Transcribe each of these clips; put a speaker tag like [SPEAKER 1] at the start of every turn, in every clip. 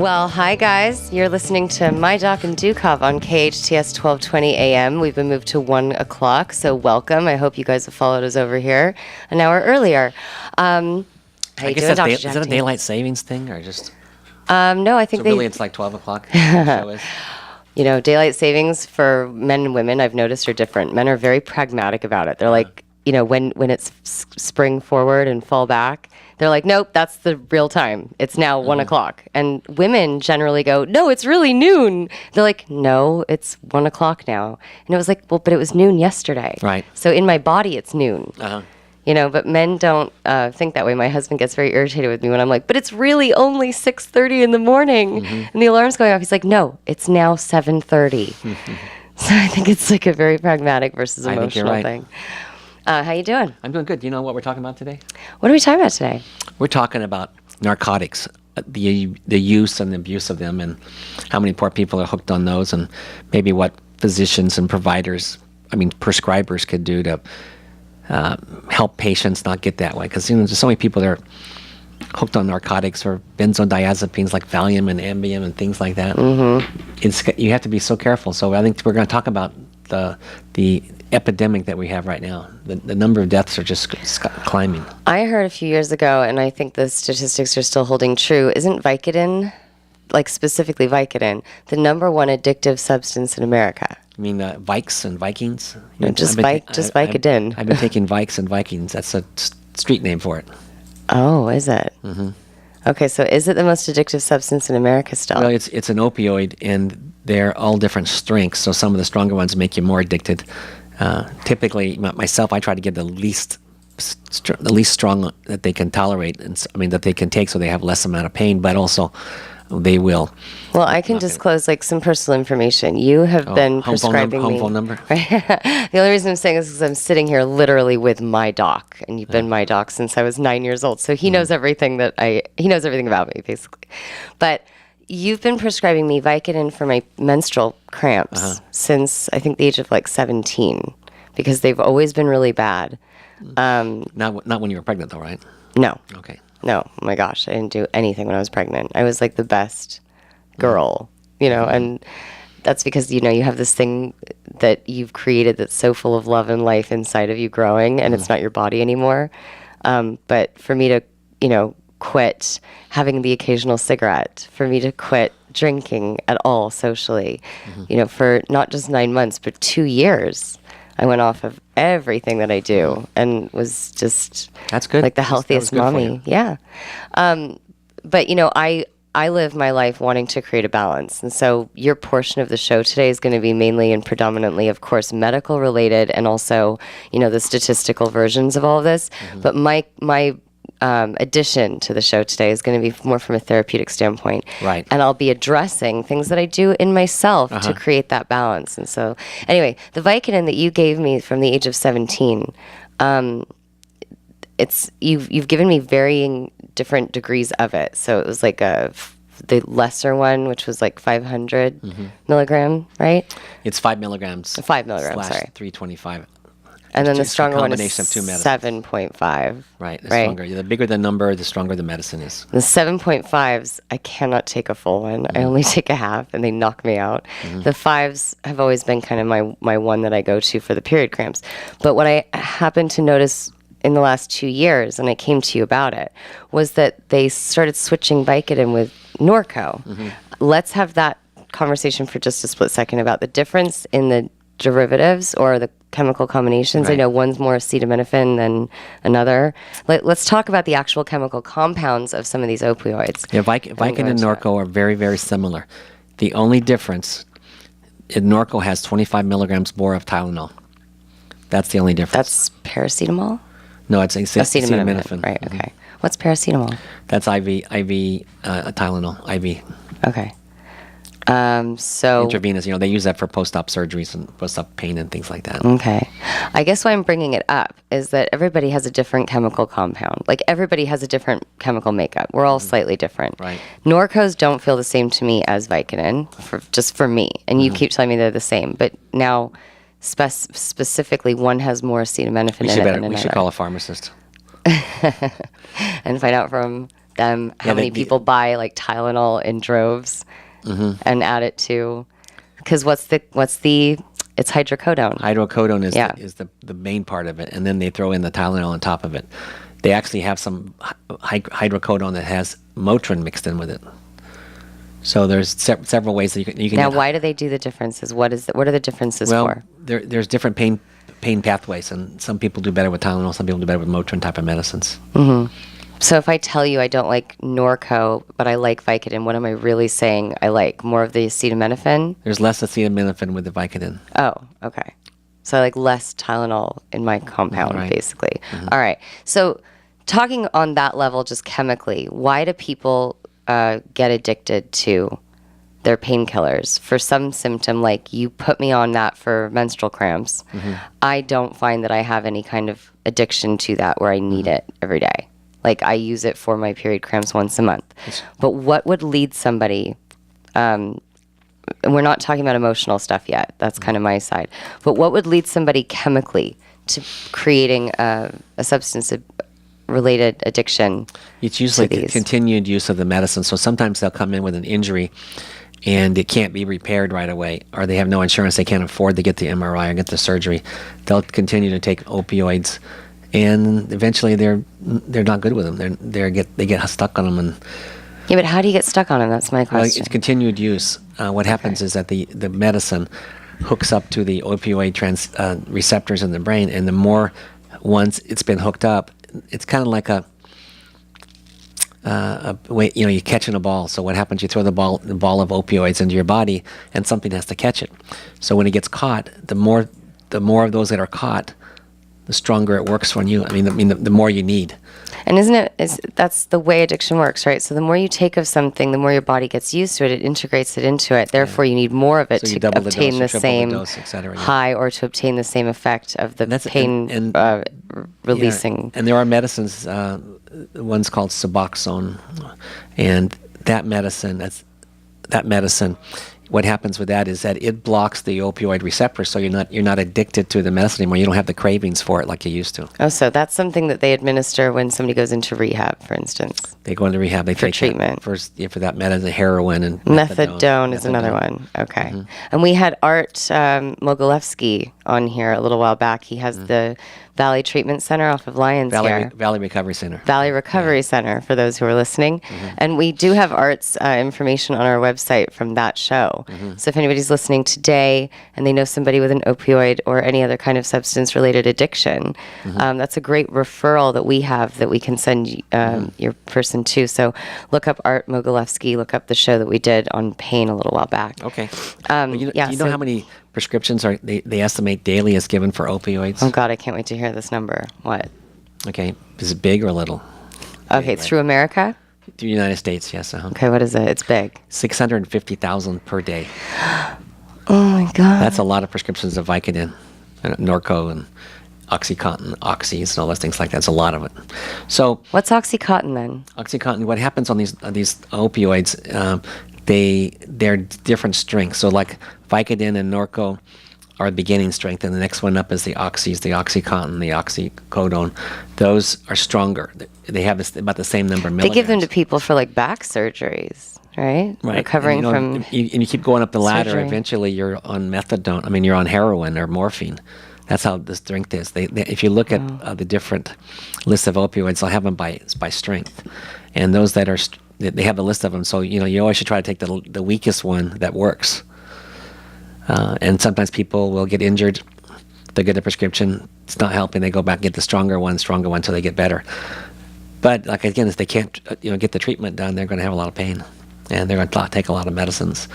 [SPEAKER 1] Well, hi guys. You're listening to My Doc Dukov on KHTS 1220 AM. We've been moved to 1 o'clock, so welcome. I hope you guys have followed us over here an hour earlier. How you doing, Dr.
[SPEAKER 2] Is that a daylight savings thing, or just?
[SPEAKER 1] No, I think
[SPEAKER 2] so really it's like 12 o'clock? The show is?
[SPEAKER 1] You know, daylight savings for men and women, I've noticed, are different. Men are very pragmatic about it. They're like, you know, when it's spring forward and fall back, they're like, nope, that's the real time. It's now 1 o'clock. And women generally go, no, it's really noon. They're like, no, it's 1 o'clock now. And it was like, well, but it was noon yesterday.
[SPEAKER 2] Right.
[SPEAKER 1] So in my body, it's noon.
[SPEAKER 2] Uh-huh.
[SPEAKER 1] You know, but men don't think that way. My husband gets very irritated with me when I'm like, but it's really only 6:30 in the morning. And the alarm's going off. He's like, no, it's now 7:30. So I think it's like a very pragmatic versus emotional thing. How you doing?
[SPEAKER 2] I'm doing good. Do you know what we're talking about today?
[SPEAKER 1] What are we talking about today?
[SPEAKER 2] We're talking about narcotics, the use and the abuse of them, and how many poor people are hooked on those, and maybe what physicians and prescribers could do to help patients not get that way. Because there's so many people that are hooked on narcotics or benzodiazepines like Valium and Ambien and things like that. You have to be so careful. So I think we're going to talk about the epidemic that we have right now. The number of deaths are just climbing. I
[SPEAKER 1] heard a few years ago, and I think the statistics are still holding true, isn't Vicodin, like specifically Vicodin, the number one addictive substance in America?
[SPEAKER 2] You mean Vikes and Vikings?
[SPEAKER 1] No, just Vicodin.
[SPEAKER 2] I've been taking Vikes and Vikings. That's a street name for it.
[SPEAKER 1] Oh, is it? Okay, so is it the most addictive substance in America still?
[SPEAKER 2] Well, it's an opioid, and they're all different strengths. So some of the stronger ones make you more addicted. Typically, myself, I try to get the least strong that they can tolerate, that they can take, so they have less amount of pain. But also, they will.
[SPEAKER 1] Well, I can disclose like some personal information. You have been prescribing me.
[SPEAKER 2] Home phone number.
[SPEAKER 1] The only reason I'm saying this is because I'm sitting here literally with my doc, and you've been my doc since I was 9 years old, so he knows everything he knows everything about me basically. But you've been prescribing me Vicodin for my menstrual cramps since I think the age of like 17, because they've always been really bad.
[SPEAKER 2] Not when you were pregnant, though, right?
[SPEAKER 1] No.
[SPEAKER 2] Okay.
[SPEAKER 1] No, oh my gosh, I didn't do anything when I was pregnant. I was like the best girl, and that's because, you have this thing that you've created that's so full of love and life inside of you growing, and it's not your body anymore. But for me to, quit having the occasional cigarette, for me to quit drinking at all socially, for not just 9 months, but 2 years, I went off of everything that I do and was just
[SPEAKER 2] that's good.
[SPEAKER 1] Like the healthiest mommy. Yeah. But I live my life wanting to create a balance. And so your portion of the show today is going to be mainly and predominantly, of course, medical related, and also, the statistical versions of all of this. But my addition to the show today is going to be more from a therapeutic standpoint.
[SPEAKER 2] Right.
[SPEAKER 1] And I'll be addressing things that I do in myself to create that balance. And so, anyway, the Vicodin that you gave me from the age of 17, you've given me varying different degrees of it. So it was like the lesser one, which was like 500 milligram, right?
[SPEAKER 2] It's 5 milligrams.
[SPEAKER 1] 5 milligrams, sorry.
[SPEAKER 2] 325.
[SPEAKER 1] And then the stronger one is
[SPEAKER 2] combination of two medicines.
[SPEAKER 1] 7.5.
[SPEAKER 2] Right, stronger. The bigger the number, the stronger the medicine is.
[SPEAKER 1] The 7.5s, I cannot take a full one. I only take a half, and they knock me out. The 5s have always been kind of my one that I go to for the period cramps. But what I happened to notice in the last 2 years, and I came to you about it, was that they started switching Vicodin with Norco. Let's have that conversation for just a split second about the difference in the derivatives or the chemical combinations.
[SPEAKER 2] Right.
[SPEAKER 1] I know one's more acetaminophen than another. Let's talk about the actual chemical compounds of some of these opioids.
[SPEAKER 2] Yeah, Vicodin and Norco are very, very similar. The only difference, Norco has 25 milligrams more of Tylenol. That's the only difference.
[SPEAKER 1] That's paracetamol?
[SPEAKER 2] No, it's acetaminophen.
[SPEAKER 1] Right, okay. What's paracetamol?
[SPEAKER 2] That's IV Tylenol, IV.
[SPEAKER 1] Okay. So
[SPEAKER 2] intravenous, they use that for post-op surgeries and post-op pain and things like that.
[SPEAKER 1] Okay. I guess why I'm bringing it up is that everybody has a different chemical compound. Like everybody has a different chemical makeup. We're all slightly different.
[SPEAKER 2] Right.
[SPEAKER 1] Norcos don't feel the same to me as Vicodin, just for me. And you keep telling me they're the same. But now, specifically, one has more acetaminophen in it than another.
[SPEAKER 2] We should call a pharmacist.
[SPEAKER 1] And find out from them. How many people buy like Tylenol in droves and add it to? Because it's hydrocodone.
[SPEAKER 2] Hydrocodone is the main part of it, and then they throw in the Tylenol on top of it. They actually have some hydrocodone that has Motrin mixed in with it. So there's several ways that you can.
[SPEAKER 1] Now, why do they do the differences? What are the differences for?
[SPEAKER 2] There's different pain pathways, and some people do better with Tylenol, some people do better with Motrin type of medicines.
[SPEAKER 1] Mm-hmm. So if I tell you I don't like Norco, but I like Vicodin, what am I really saying I like? More of the acetaminophen?
[SPEAKER 2] There's less acetaminophen with the Vicodin.
[SPEAKER 1] Oh, okay. So I like less Tylenol in my compound, basically. Mm-hmm. All right. So talking on that level, just chemically, why do people get addicted to their painkillers for some symptom? Like, you put me on that for menstrual cramps. Mm-hmm. I don't find that I have any kind of addiction to that where I need it every day. Like, I use it for my period cramps once a month. But what would lead somebody, and we're not talking about emotional stuff yet, that's kind of my side, but what would lead somebody chemically to creating a substance-related addiction?
[SPEAKER 2] It's usually the continued use of the medicine. So sometimes they'll come in with an injury and it can't be repaired right away, or they have no insurance, they can't afford to get the MRI or get the surgery. They'll continue to take opioids, and eventually they're not good with them. They get stuck on them. And
[SPEAKER 1] yeah, but how do you get stuck on them? That's my question.
[SPEAKER 2] It's continued use. What happens is that the medicine hooks up to the opioid receptors in the brain, and the more once it's been hooked up, it's kind of like a way, you're catching a ball. So what happens? You throw the ball of opioids into your body, and something has to catch it. So when it gets caught, the more of those that are caught, the stronger it works on you. The more you need.
[SPEAKER 1] And that's the way addiction works, right? So the more you take of something, the more your body gets used to it. It integrates it into it. Therefore, you need more of it to obtain the same high, or to obtain the same effect of the pain releasing.
[SPEAKER 2] Yeah. And there are medicines. One's called Suboxone, and that medicine. What happens with that is that it blocks the opioid receptor, so you're not addicted to the medicine anymore. You don't have the cravings for it like you used to.
[SPEAKER 1] Oh, so that's something that they administer when somebody goes into rehab, for instance.
[SPEAKER 2] They go into rehab. They
[SPEAKER 1] for
[SPEAKER 2] take
[SPEAKER 1] treatment.
[SPEAKER 2] For that medicine, heroin and
[SPEAKER 1] methadone is another one. Okay, mm-hmm. And we had Art Mogilevsky on here a little while back. He has the Valley Treatment Center off of Lyons here.
[SPEAKER 2] Valley Recovery Center.
[SPEAKER 1] Valley Recovery Center, for those who are listening. Mm-hmm. And we do have Art's information on our website from that show. Mm-hmm. So if anybody's listening today and they know somebody with an opioid or any other kind of substance-related addiction, that's a great referral that we have that we can send your person to. So look up Art Mogilevsky, look up the show that we did on pain a little while back.
[SPEAKER 2] Okay. Do you know how many prescriptions they estimate daily is given for opioids?
[SPEAKER 1] Oh, God, I can't wait to hear this number. What?
[SPEAKER 2] Okay. Is it big or little?
[SPEAKER 1] Okay, through America?
[SPEAKER 2] Through the United States, yes.
[SPEAKER 1] Okay, what is it? It's big.
[SPEAKER 2] 650,000 per day.
[SPEAKER 1] Oh, my God.
[SPEAKER 2] That's a lot of prescriptions of Vicodin, and Norco, and OxyContin, Oxys, and all those things like that. That's a lot of it. So,
[SPEAKER 1] what's OxyContin then?
[SPEAKER 2] OxyContin, what happens on these opioids, they're different strengths. So like Vicodin and Norco are the beginning strength, and the next one up is the Oxys, the OxyContin, the oxycodone. Those are stronger. They have about the same number of milligrams.
[SPEAKER 1] They give them to people for like back surgeries, right?
[SPEAKER 2] Right.
[SPEAKER 1] Recovering from
[SPEAKER 2] and you keep going up the ladder.
[SPEAKER 1] surgery.
[SPEAKER 2] Eventually you're on methadone. You're on heroin or morphine. That's how the strength is. If you look at the different lists of opioids, they'll have them by strength, and those that are they have a list of them. So you always should try to take the weakest one that works. And sometimes people will get injured. They get a prescription. It's not helping. They go back and get the stronger one until they get better. But like again, if they can't get the treatment done, they're going to have a lot of pain, and they're going to take a lot of medicines.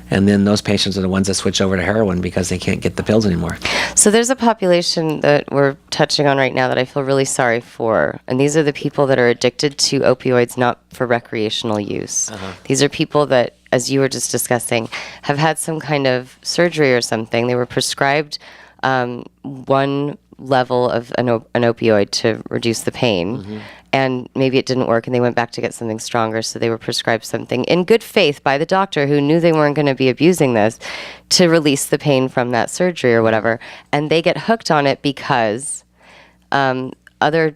[SPEAKER 2] And then those patients are the ones that switch over to heroin because they can't get the pills anymore.
[SPEAKER 1] So there's a population that we're touching on right now that I feel really sorry for. And these are the people that are addicted to opioids, not for recreational use. Uh-huh. These are people that, as you were just discussing, have had some kind of surgery or something. They were prescribed one level of an opioid to reduce the pain. Mm-hmm. And maybe it didn't work, and they went back to get something stronger, so they were prescribed something in good faith by the doctor who knew they weren't going to be abusing this to release the pain from that surgery or whatever. And they get hooked on it because other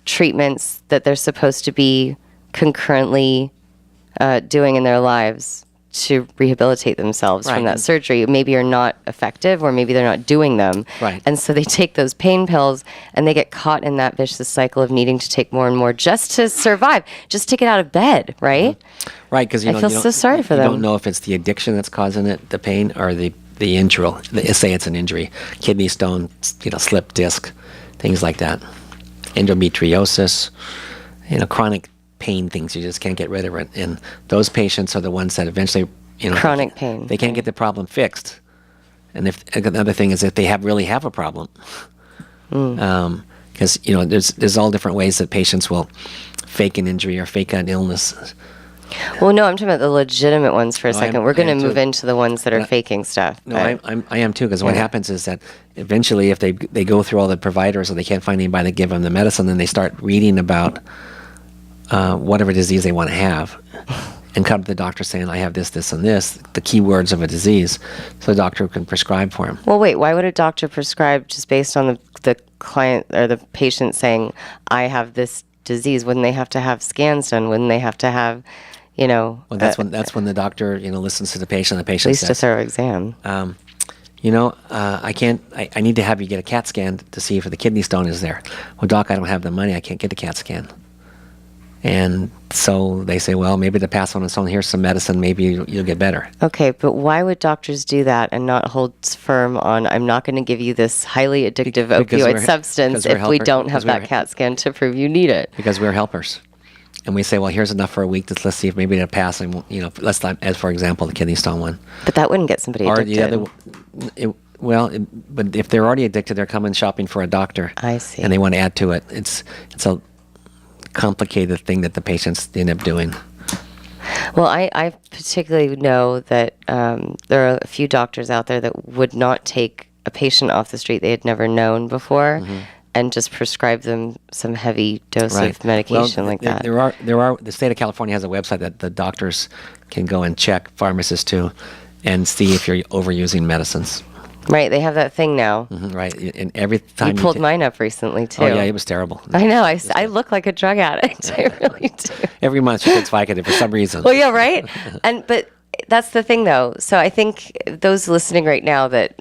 [SPEAKER 1] treatments that they're supposed to be concurrently doing in their lives to rehabilitate themselves from that surgery maybe are not effective, or maybe they're not doing them.
[SPEAKER 2] Right.
[SPEAKER 1] And so they take those pain pills and they get caught in that vicious cycle of needing to take more and more just to survive, just to get out of bed, right?
[SPEAKER 2] Right, because
[SPEAKER 1] I feel so sorry for them.
[SPEAKER 2] You don't know if it's the addiction that's causing it, the pain, or the injury. Say it's an injury, kidney stone, slip disc, things like that, endometriosis, chronic pain things. You just can't get rid of it, and those patients are the ones that eventually,
[SPEAKER 1] chronic pain.
[SPEAKER 2] They can't get the problem fixed. And if another thing is if they really have a problem, because there's all different ways that patients will fake an injury or fake an illness.
[SPEAKER 1] Well, no, I'm talking about the legitimate ones for a second. We're going to move
[SPEAKER 2] too.
[SPEAKER 1] into the ones that are faking stuff.
[SPEAKER 2] No, I am too, because what happens is that eventually if they go through all the providers or they can't find anybody to give them the medicine, then they start reading about whatever disease they want to have and come to the doctor saying, I have this, this, and this, the keywords of a disease, so the doctor can prescribe for them.
[SPEAKER 1] Well, wait, why would a doctor prescribe just based on the client or the patient saying, I have this disease? Wouldn't they have to have scans done? Wouldn't they have to have... Well,
[SPEAKER 2] that's when the doctor, listens to the patient. The patient
[SPEAKER 1] at least
[SPEAKER 2] says,
[SPEAKER 1] a thorough exam.
[SPEAKER 2] I can't. I need to have you get a CAT scan to see if the kidney stone is there. Well, doc, I don't have the money. I can't get a CAT scan. And so they say, well, maybe to pass on its own. Here's some medicine. Maybe you'll get better.
[SPEAKER 1] Okay, but why would doctors do that and not hold firm on, I'm not going to give you this highly addictive opioid substance if we don't have that CAT scan to prove you need it?
[SPEAKER 2] Because we're helpers. And we say, well, here's enough for a week. Let's see if maybe it'll pass. And let's not, as for example, the kidney stone one.
[SPEAKER 1] But that wouldn't get somebody addicted.
[SPEAKER 2] Or the other, but if they're already addicted, they're coming shopping for a doctor.
[SPEAKER 1] I see.
[SPEAKER 2] And they want to add to it. It's a complicated thing that the patients end up doing.
[SPEAKER 1] Well, I particularly know that there are a few doctors out there that would not take a patient off the street they had never known before. Mm-hmm. And just prescribe them some heavy dose of medication like that.
[SPEAKER 2] There are. The state of California has a website that the doctors can go and check, pharmacists too, and see if you're overusing medicines.
[SPEAKER 1] Right, they have that thing now.
[SPEAKER 2] Mm-hmm, right, and every time
[SPEAKER 1] you pulled mine up recently too.
[SPEAKER 2] Oh yeah, it was terrible.
[SPEAKER 1] I know. I look like a drug addict. I really do.
[SPEAKER 2] Every month she gets Vicodin for some reason.
[SPEAKER 1] Well, yeah, right. But that's the thing, though. So I think those listening right now that.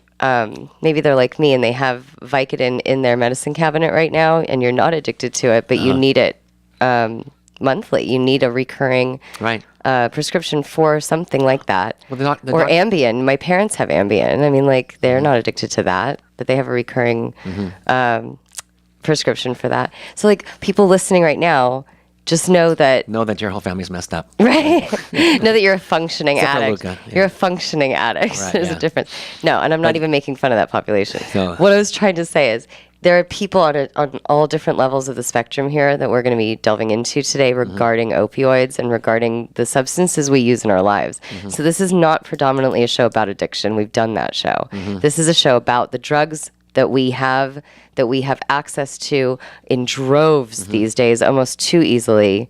[SPEAKER 1] Maybe they're like me and they have Vicodin in their medicine cabinet right now and you're not addicted to it, but you need it monthly. You need a recurring prescription for something like that. Well, or Ambien. My parents have Ambien. I mean, like, they're not addicted to that, but they have a recurring prescription for that. So, like, people listening right now, just know that
[SPEAKER 2] your whole family's messed up.
[SPEAKER 1] Right. Know that you're a functioning addict.
[SPEAKER 2] Luca,
[SPEAKER 1] You're a functioning addict.
[SPEAKER 2] Right,
[SPEAKER 1] There's a difference. No, and I'm not even making fun of that population.
[SPEAKER 2] No.
[SPEAKER 1] What I was trying to say is there are people on all different levels of the spectrum here that we're going to be delving into today regarding opioids and regarding the substances we use in our lives. Mm-hmm. So this is not predominantly a show about addiction. We've done that show. Mm-hmm. This is a show about the drugs that we have access to in droves these days, almost too easily.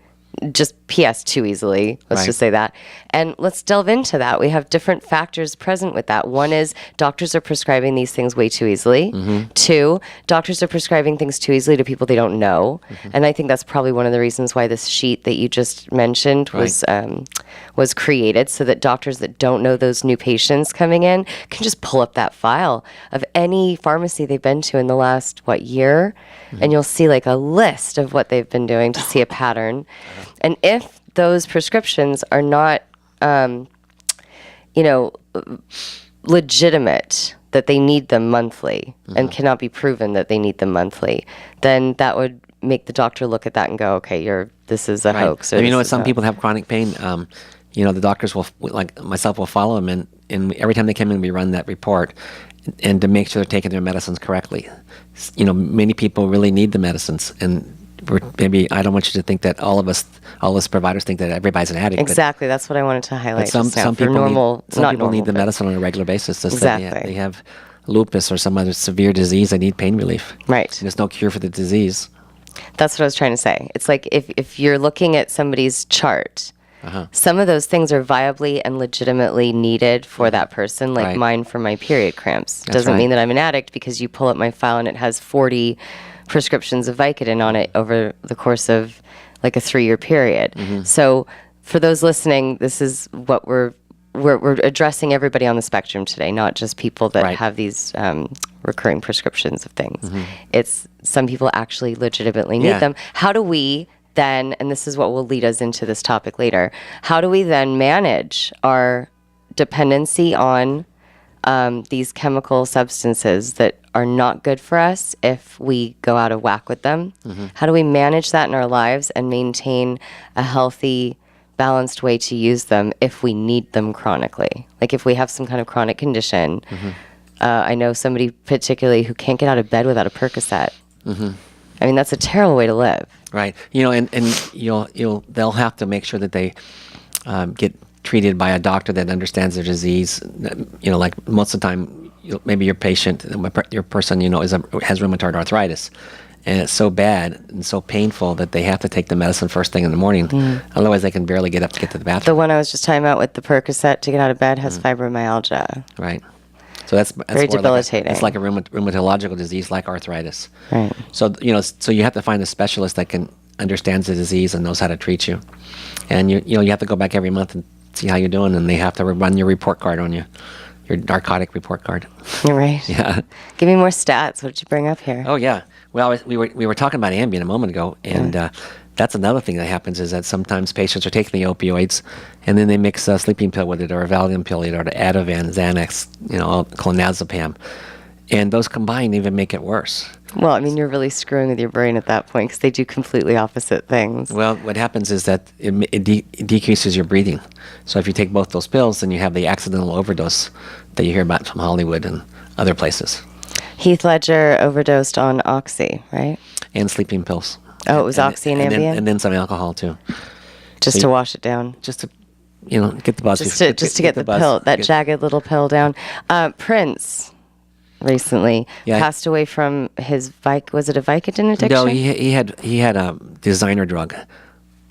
[SPEAKER 1] Just PS too easily. Let's just say that. And let's delve into that. We have different factors present with that. One is doctors are prescribing these things way too easily. Mm-hmm. Two, doctors are prescribing things too easily to people they don't know. Mm-hmm. And I think that's probably one of the reasons why this sheet that you just mentioned was created, so that doctors that don't know those new patients coming in can just pull up that file of any pharmacy they've been to in the last, year? Mm-hmm. And you'll see like a list of what they've been doing to see a pattern. And if those prescriptions are not, legitimate, that they need them monthly and cannot be proven that they need them monthly, then that would make the doctor look at that and go, okay, this is a hoax. Or
[SPEAKER 2] and some people have chronic pain. The doctors will, like myself, will follow them, and every time they come in, we run that report, and to make sure they're taking their medicines correctly. Many people really need the medicines, and maybe I don't want you to think that all of us providers think that everybody's an addict.
[SPEAKER 1] Exactly, that's what I wanted to highlight.
[SPEAKER 2] Some people need the medicine on a regular basis.
[SPEAKER 1] Exactly.
[SPEAKER 2] They have lupus or some other severe disease. They need pain relief.
[SPEAKER 1] Right.
[SPEAKER 2] And there's no cure for the disease.
[SPEAKER 1] That's what I was trying to say. It's like if you're looking at somebody's chart, some of those things are viably and legitimately needed for that person, like mine for my period cramps. Doesn't mean that I'm an addict because you pull up my file and it has 40 prescriptions of Vicodin on it over the course of like a 3-year period. So for those listening, this is what we're addressing everybody on the spectrum today, not just people that
[SPEAKER 2] Right.
[SPEAKER 1] have these recurring prescriptions of things. It's some people actually legitimately need
[SPEAKER 2] Yeah.
[SPEAKER 1] them. How do we then, and this is what will lead us into this topic later, how do we then manage our dependency on these chemical substances that are not good for us if we go out of whack with them? How do we manage that in our lives and maintain a healthy, balanced way to use them if we need them chronically? Like if we have some kind of chronic condition. I know somebody particularly who can't get out of bed without a Percocet. I mean, that's a terrible way to live.
[SPEAKER 2] Right. And they'll have to make sure that they get treated by a doctor that understands their disease. Like most of the time, maybe your patient, your person, has rheumatoid arthritis, and it's so bad and so painful that they have to take the medicine first thing in the morning. Otherwise, they can barely get up to get to the bathroom.
[SPEAKER 1] The one I was just talking about with the Percocet to get out of bed has fibromyalgia.
[SPEAKER 2] Right. So that's
[SPEAKER 1] Very
[SPEAKER 2] more
[SPEAKER 1] debilitating.
[SPEAKER 2] It's like a rheumatological disease, like arthritis.
[SPEAKER 1] Right.
[SPEAKER 2] So so you have to find a specialist that understands the disease and knows how to treat you, and you have to go back every month and see how you're doing, and they have to run your report card on you, your narcotic report card.
[SPEAKER 1] You're right.
[SPEAKER 2] Yeah.
[SPEAKER 1] Give me more stats. What did you bring up here?
[SPEAKER 2] Oh yeah. Well, we were talking about Ambien a moment ago, and that's another thing that happens is that sometimes patients are taking the opioids, and then they mix a sleeping pill with it, or a Valium pill, or the Ativan, Xanax, clonazepam, and those combined even make it worse.
[SPEAKER 1] Well, I mean, you're really screwing with your brain at that point because they do completely opposite things.
[SPEAKER 2] Well, what happens is that it decreases your breathing. So if you take both those pills, then you have the accidental overdose that you hear about from Hollywood and other places.
[SPEAKER 1] Heath Ledger overdosed on Oxy, right?
[SPEAKER 2] And sleeping pills.
[SPEAKER 1] Oh, it was Oxy and Ambien?
[SPEAKER 2] And then some alcohol, too.
[SPEAKER 1] Just to wash it down.
[SPEAKER 2] Just to, get the buzz.
[SPEAKER 1] Just to get the pill, that jagged little pill down. Prince recently passed away from his was it a Vicodin addiction?
[SPEAKER 2] No, he had a designer drug.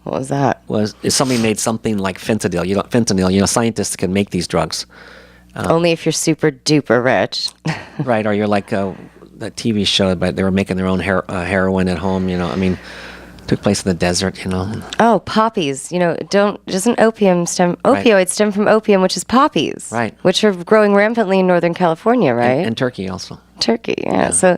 [SPEAKER 1] What was that?
[SPEAKER 2] Somebody made something like fentanyl. Fentanyl. Scientists can make these drugs.
[SPEAKER 1] Only if you're super duper rich.
[SPEAKER 2] Right, or you're like that TV show, but they were making their own heroin at home. Took place in the desert.
[SPEAKER 1] Oh, poppies. Doesn't opioids stem from opium, which is poppies,
[SPEAKER 2] right?
[SPEAKER 1] Which are growing rampantly in Northern California, right?
[SPEAKER 2] And Turkey also.
[SPEAKER 1] Turkey, yeah. So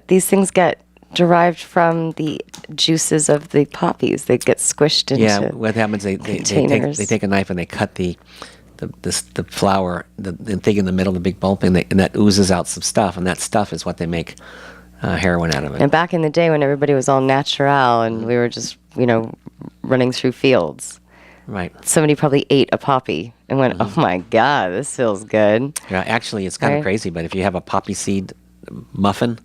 [SPEAKER 1] these things get derived from the juices of the poppies. They get squished into
[SPEAKER 2] what happens? They take a knife and they cut the flower, the thing in the middle, the big bulb, and that oozes out some stuff, and that stuff is what they make heroin out of it.
[SPEAKER 1] And back in the day when everybody was all natural and we were just, running through fields.
[SPEAKER 2] Right.
[SPEAKER 1] Somebody probably ate a poppy and went, oh my God, this feels good.
[SPEAKER 2] Yeah, actually, it's kind of crazy, but if you have a poppy seed muffin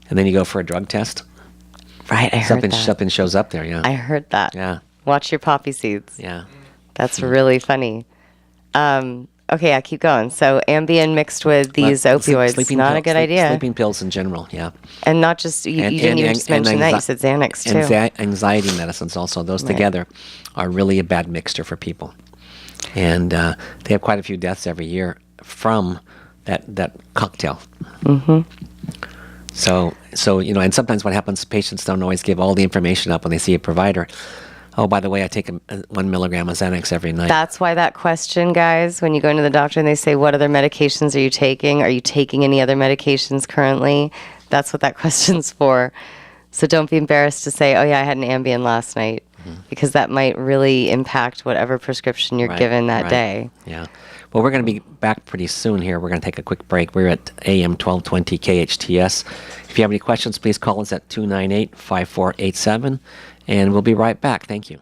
[SPEAKER 2] and then you go for a drug test.
[SPEAKER 1] Right, I heard that.
[SPEAKER 2] Something shows up there, yeah.
[SPEAKER 1] I heard that.
[SPEAKER 2] Yeah.
[SPEAKER 1] Watch your poppy seeds.
[SPEAKER 2] Yeah.
[SPEAKER 1] That's really funny. Okay, I keep going. So Ambien mixed with these opioids, not a good idea.
[SPEAKER 2] Sleeping pills in general, yeah.
[SPEAKER 1] And not just, you didn't even just mention that, you said Xanax too.
[SPEAKER 2] And anxiety medicines also. Those together are really a bad mixture for people. And they have quite a few deaths every year from that cocktail. Mm-hmm. So and sometimes what happens, patients don't always give all the information up when they see a provider. Oh, by the way, I take 1 milligram of Xanax every night.
[SPEAKER 1] That's why that question, guys, when you go into the doctor and they say, what other medications are you taking? Are you taking any other medications currently? That's what that question's for. So don't be embarrassed to say, oh, yeah, I had an Ambien last night, because that might really impact whatever prescription you're given that day.
[SPEAKER 2] Yeah. Well, we're going to be back pretty soon here. We're going to take a quick break. We're at AM 1220 KHTS. If you have any questions, please call us at 298-5487. And we'll be right back. Thank you.